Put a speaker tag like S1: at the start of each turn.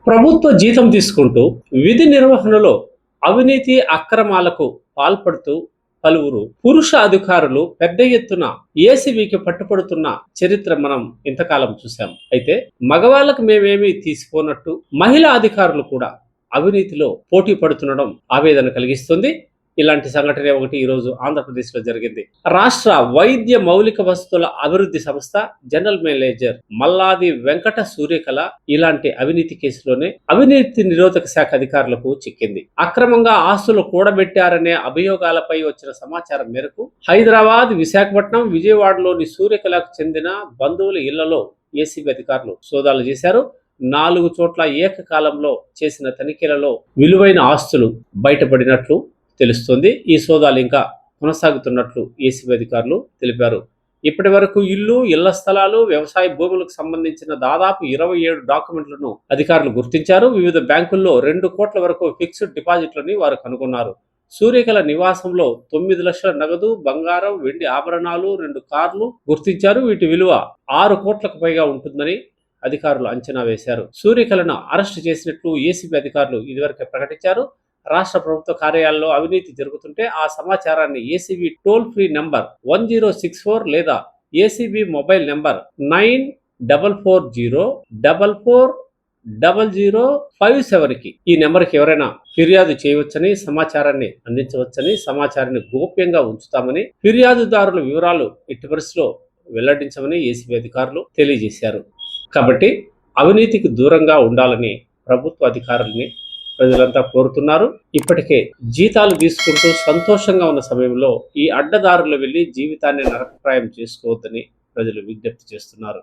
S1: ప్రభుత్వ జీతం తీసుకుంటూ విధి నిర్వహణలో అవినీతి అక్రమాలకు పాల్పడుతూ పలువురు పురుష అధికారులు పెద్ద ఎత్తున ఏసీబీకి పట్టుపడుతున్న చరిత్ర మనం ఇంతకాలం చూసాం. అయితే మగవాళ్ళకు మేమేమీ తీసిపోనట్టు మహిళా అధికారులు కూడా అవినీతిలో పోటీ పడుతుండడం ఆవేదన కలిగిస్తుంది. ఇలాంటి సంఘటన ఒకటి ఈరోజు ఆంధ్రప్రదేశ్లో జరిగింది. రాష్ట్ర వైద్య మౌలిక వసతుల అభివృద్ధి సంస్థ జనరల్ మేనేజర్ మల్లాది వెంకట సూర్యకళ ఇలాంటి అవినీతి కేసులోనే అవినీతి నిరోధక శాఖ అధికారులకు చిక్కింది. అక్రమంగా ఆస్తులు కూడబెట్టారనే అభియోగాలపై వచ్చిన సమాచారం మేరకు హైదరాబాద్, విశాఖపట్నం, విజయవాడలోని సూర్యకళకు చెందిన బంధువుల ఇళ్లలో ఏసీబీ అధికారులు సోదాలు చేశారు. 4 చోట్ల ఏకకాలంలో చేసిన తనిఖీలలో విలువైన ఆస్తులు బయటపడినట్లు తెలుస్తోంది. ఈ సోదాలు ఇంకా కొనసాగుతున్నట్లు ఏసీబీ అధికారులు తెలిపారు. ఇప్పటి వరకు ఇళ్ల స్థలాలు, వ్యవసాయ భూములకు సంబంధించిన దాదాపు 27 డాక్యుమెంట్లను అధికారులు గుర్తించారు. వివిధ బ్యాంకుల్లో 2 కోట్ల వరకు ఫిక్స్డ్ డిపాజిట్లని వారు కనుగొన్నారు. సూర్యకళ నివాసంలో 9 లక్షల నగదు, బంగారం, వెండి ఆభరణాలు, 2 కార్లు గుర్తించారు. వీటి విలువ 6 కోట్లకు పైగా ఉంటుందని అధికారులు అంచనా వేశారు. సూర్యకళను అరెస్టు చేసినట్లు ఏసీబీ అధికారులు ఇదివరకే ప్రకటించారు. రాష్ట్ర ప్రభుత్వ కార్యాలయాల్లో అవినీతి జరుగుతుంటే ఆ సమాచారాన్ని ఏసీబీ టోల్ ఫ్రీ నంబర్ 1064 లేదా ఏసీబీ మొబైల్ నంబర్ 9444000057కి ఈ నెంబర్కి ఎవరైనా ఫిర్యాదు చేయవచ్చని, సమాచారాన్ని అందించవచ్చని, సమాచారాన్ని గోప్యంగా ఉంచుతామని, ఫిర్యాదుదారుల వివరాలు ఎట్టి పరిస్థితిలో వెల్లడించమని ఏసీబీ అధికారులు తెలియజేశారు. కాబట్టి అవినీతికి దూరంగా ఉండాలని ప్రభుత్వ అధికారుల్ని ప్రజలంతా కోరుతున్నారు. ఇప్పటికే జీతాలు తీసుకుంటూ సంతోషంగా ఉన్న సమయంలో ఈ అడ్డదారులు వెళ్లి జీవితాన్ని నరకప్రాయం చేసుకోవద్దని ప్రజలు విజ్ఞప్తి చేస్తున్నారు.